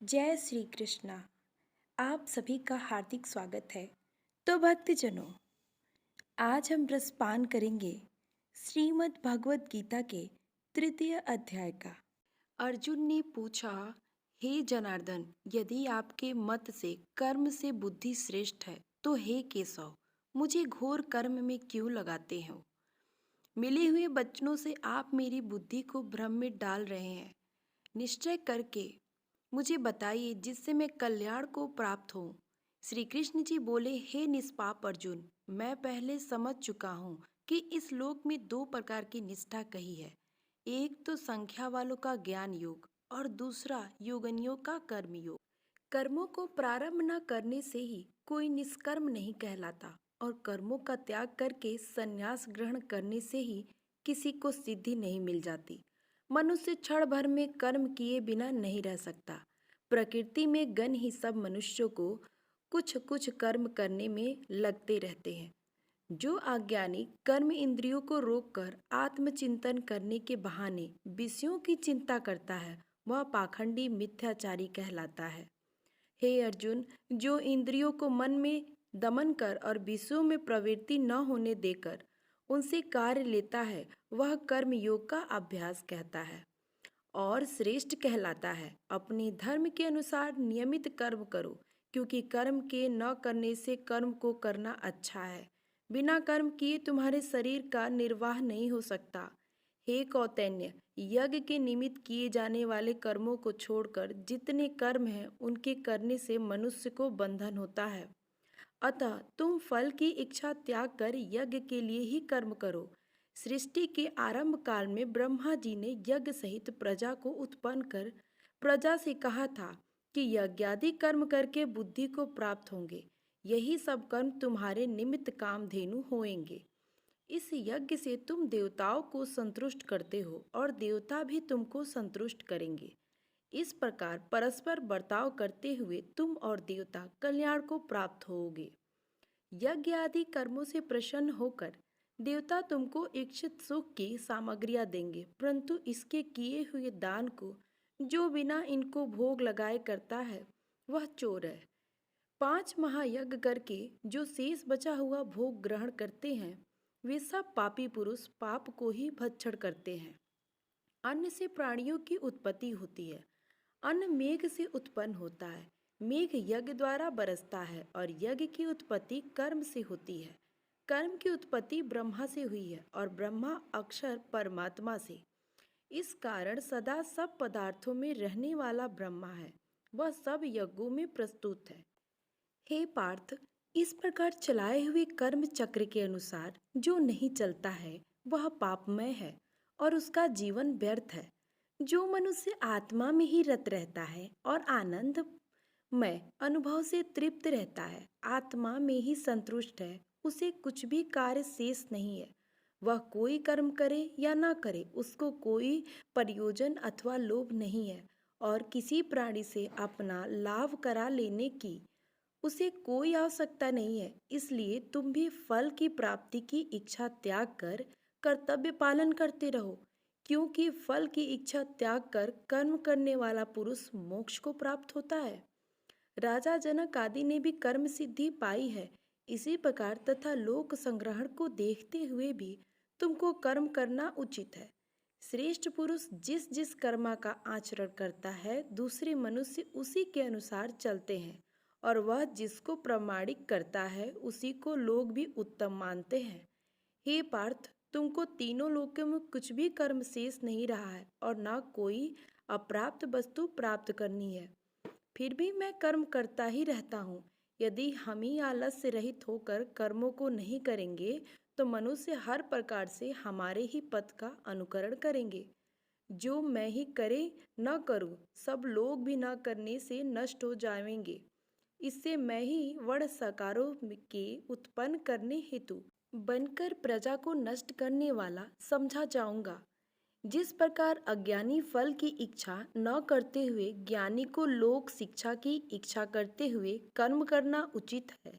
जय श्री कृष्णा। आप सभी का हार्दिक स्वागत है। तो भक्तजनों, आज हम रसपान करेंगे श्रीमद् भगवत गीता के तृतीय अध्याय का। अर्जुन ने पूछा, हे जनार्दन, यदि आपके मत से कर्म से बुद्धि श्रेष्ठ है तो हे केशव, मुझे घोर कर्म में क्यों लगाते हो? मिले हुए वचनों से आप मेरी बुद्धि को भ्रम में डाल रहे हैं। निश्चय करके मुझे बताइए जिससे मैं कल्याण को प्राप्त हूँ। श्री कृष्ण जी बोले, हे निष्पाप अर्जुन, मैं पहले समझ चुका हूँ कि इस लोक में दो प्रकार की निष्ठा कही है। एक तो संख्या वालों का ज्ञान योग और दूसरा योगनियों का कर्म योग। कर्मों को प्रारंभ न करने से ही कोई निष्कर्म नहीं कहलाता और कर्मों का त्याग करके संन्यास ग्रहण करने से ही किसी को सिद्धि नहीं मिल जाती। मनुष्य क्षण भर में कर्म किए बिना नहीं रह सकता। प्रकृति में गण ही सब मनुष्यों को कुछ कुछ कर्म करने में लगते रहते हैं। जो अज्ञानी कर्म इंद्रियों को रोककर आत्मचिंतन करने के बहाने विषयों की चिंता करता है, वह पाखंडी मिथ्याचारी कहलाता है। हे अर्जुन, जो इंद्रियों को मन में दमन कर और विषयों में प्रवृत्ति न होने देकर उनसे कार्य लेता है, वह कर्म योग का अभ्यास कहता है और श्रेष्ठ कहलाता है। अपने धर्म के अनुसार नियमित कर्म करो, क्योंकि कर्म के न करने से कर्म को करना अच्छा है। बिना कर्म किए तुम्हारे शरीर का निर्वाह नहीं हो सकता। हे कौतन्य, यज्ञ के निमित्त किए जाने वाले कर्मों को छोड़कर जितने कर्म हैं उनके करने से मनुष्य को बंधन होता है। अतः तुम फल की इच्छा त्याग कर यज्ञ के लिए ही कर्म करो। सृष्टि के आरंभ काल में ब्रह्मा जी ने यज्ञ सहित प्रजा को उत्पन्न कर प्रजा से कहा था कि यज्ञादि कर्म करके बुद्धि को प्राप्त होंगे। यही सब कर्म तुम्हारे निमित्त कामधेनु होएंगे। इस यज्ञ से तुम देवताओं को संतुष्ट करते हो और देवता भी तुमको संतुष्ट करेंगे। इस प्रकार परस्पर बर्ताव करते हुए तुम और देवता कल्याण को प्राप्त होोगे। यज्ञ आदि कर्मों से प्रसन्न होकर देवता तुमको इच्छित सुख की सामग्रियां देंगे, परंतु इसके किए हुए दान को जो बिना इनको भोग लगाए करता है वह चोर है। 5 महायज्ञ करके जो शेष बचा हुआ भोग ग्रहण करते हैं वे सब पापी पुरुष पाप को ही भक्षण करते हैं। अन्न से प्राणियों की उत्पत्ति होती है। अन्न मेघ से उत्पन्न होता है। मेघ यज्ञ द्वारा बरसता है और यज्ञ की उत्पत्ति कर्म से होती है। कर्म की उत्पत्ति ब्रह्मा से हुई है और ब्रह्मा अक्षर परमात्मा से। इस कारण सदा सब पदार्थों में रहने वाला ब्रह्मा है। वह सब यज्ञों में प्रस्तुत है। हे पार्थ, इस प्रकार चलाए हुए कर्म चक्र के अनुसार जो नहीं चलता है वह पापमय है और उसका जीवन व्यर्थ है। जो मनुष्य आत्मा में ही रत रहता है और आनंदमय अनुभव से तृप्त रहता है, आत्मा में ही संतुष्ट है, उसे कुछ भी कार्य शेष नहीं है। वह कोई कर्म करे या ना करे, उसको कोई प्रयोजन अथवा लोभ नहीं है और किसी प्राणी से अपना लाभ करा लेने की उसे कोई आवश्यकता नहीं है। इसलिए तुम भी फल की प्राप्ति की इच्छा त्याग कर कर्तव्य पालन करते रहो, क्योंकि फल की इच्छा त्याग कर कर्म करने वाला पुरुष मोक्ष को प्राप्त होता है। राजा जनक आदि ने भी कर्म सिद्धि पाई है। इसी प्रकार तथा लोक संग्रहण को देखते हुए भी तुमको कर्म करना उचित है। श्रेष्ठ पुरुष जिस जिस कर्मा का आचरण करता है दूसरे मनुष्य उसी के अनुसार चलते हैं और वह जिसको प्रमाणिक करता है उसी को लोग भी उत्तम मानते हैं। हे पार्थ, तुमको तीनों लोकों में कुछ भी कर्म शेष नहीं रहा है और न कोई अप्राप्त वस्तु प्राप्त करनी है। फिर भी मैं कर्म करता ही रहता हूँ। यदि हम ही आलस्य रहित होकर कर्मों को नहीं करेंगे तो मनुष्य हर प्रकार से हमारे ही पथ का अनुकरण करेंगे। जो मैं ही करे न करूँ, सब लोग भी न करने से नष्ट हो जाएंगे। इससे मैं ही वर्ण सकारों के उत्पन्न करने हेतु बनकर प्रजा को नष्ट करने वाला समझा जाऊंगा। जिस प्रकार अज्ञानी फल की इच्छा न करते हुए ज्ञानी को लोक शिक्षा की इच्छा करते हुए कर्म करना उचित है,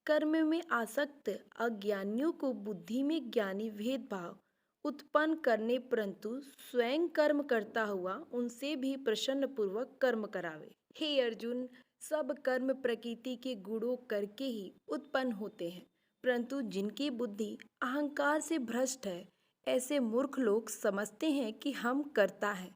कर्म में आसक्त अज्ञानियों को बुद्धि में ज्ञानी भेदभाव उत्पन्न करने परंतु स्वयं कर्म करता हुआ उनसे भी प्रसन्न पूर्वक कर्म करावे। हे अर्जुन, सब कर्म प्रकृति के गुणों करके ही उत्पन्न होते हैं, परंतु जिनकी बुद्धि अहंकार से भ्रष्ट है, ऐसे मूर्ख लोग समझते हैं कि हम कर्ता हैं।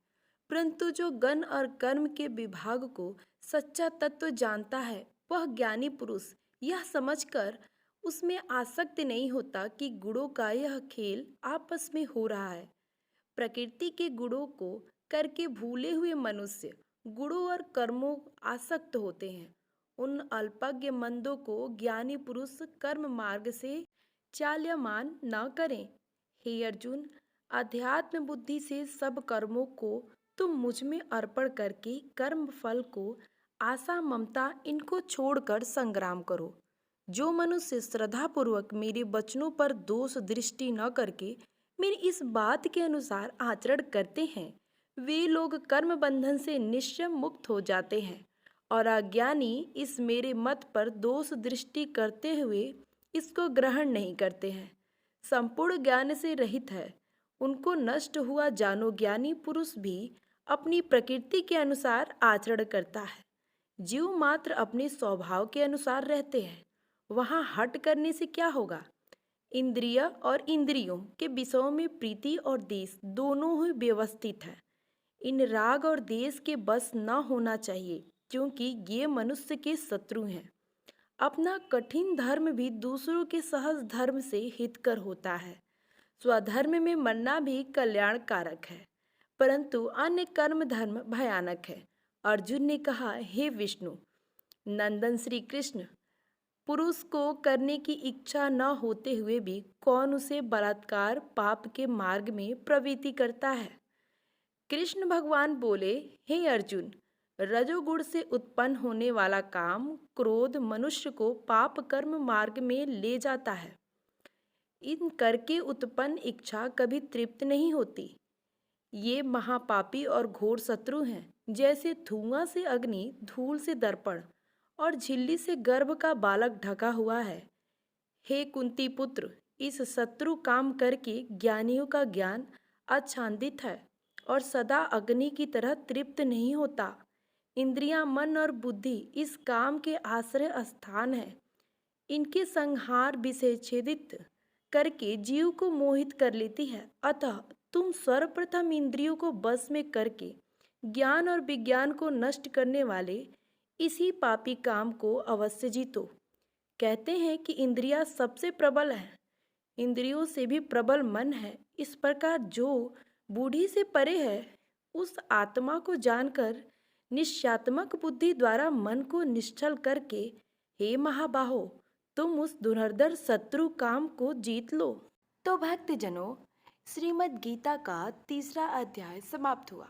परंतु जो गण और कर्म के विभाग को सच्चा तत्व जानता है, वह ज्ञानी पुरुष यह समझकर उसमें आसक्त नहीं होता कि गुणों का यह खेल आपस में हो रहा है। प्रकृति के गुणों को करके भूले हुए मनुष्य गुणों और कर्मों आसक्त होते हैं। उन अल्पज्ञ मंदों को ज्ञानी पुरुष कर्म मार्ग से चाल्यमान न करें। हे अर्जुन, अध्यात्म बुद्धि से सब कर्मों को तुम मुझ में अर्पण करके कर्म फल को आशा ममता इनको छोड़कर संग्राम करो। जो मनुष्य श्रद्धापूर्वक मेरे वचनों पर दोष दृष्टि न करके मेरी इस बात के अनुसार आचरण करते हैं, वे लोग कर्म बंधन से निश्चय मुक्त हो जाते हैं। और अज्ञानी इस मेरे मत पर दोष दृष्टि करते हुए इसको ग्रहण नहीं करते हैं, संपूर्ण ज्ञान से रहित है। उनको नष्ट हुआ जानो ज्ञानी पुरुष भी अपनी प्रकृति के अनुसार आचरण करता है। जीव मात्र अपने स्वभाव के अनुसार रहते हैं, वहाँ हट करने से क्या होगा। इंद्रिय और इंद्रियों के विषयों में प्रीति और देश दोनों ही व्यवस्थित है। इन राग और देश के बस न होना चाहिए, क्योंकि ये मनुष्य के शत्रु हैं। अपना कठिन धर्म भी दूसरों के सहज धर्म से हितकर होता है। स्वधर्म में मरना भी कल्याणकारक है, परंतु अन्य कर्म धर्म भयानक है। अर्जुन ने कहा, हे विष्णु नंदन श्री कृष्ण, पुरुष को करने की इच्छा न होते हुए भी कौन उसे बलात्कार पाप के मार्ग में प्रवृत्ति करता है। कृष्ण भगवान बोले, हे अर्जुन, रजोगुण से उत्पन्न होने वाला काम क्रोध मनुष्य को पाप कर्म मार्ग में ले जाता है। इन करके उत्पन्न इच्छा कभी तृप्त नहीं होती। ये महापापी और घोर शत्रु हैं। जैसे धुआं से अग्नि, धूल से दर्पण और झिल्ली से गर्भ का बालक ढका हुआ है। हे कुंती पुत्र, इस शत्रु काम करके ज्ञानियों का ज्ञान आच्छादित है और सदा अग्नि की तरह तृप्त नहीं होता। इंद्रियां, मन और बुद्धि इस काम के आश्रय स्थान है। इनके संहार विषयछेदित करके जीव को मोहित कर लेती है। अतः तुम सर्वप्रथम इंद्रियों को बस में करके ज्ञान और विज्ञान को नष्ट करने वाले इसी पापी काम को अवश्य जीतो। कहते हैं कि इंद्रियां सबसे प्रबल है, इंद्रियों से भी प्रबल मन है। इस प्रकार जो बूढ़ी से परे है, उस आत्मा को जानकर निश्चयात्मक बुद्धि द्वारा मन को निश्चल करके, हे महाबाहो, तुम उस दुर्धर शत्रु काम को जीत लो। तो भक्तजनों, श्रीमद् गीता का तीसरा अध्याय समाप्त हुआ।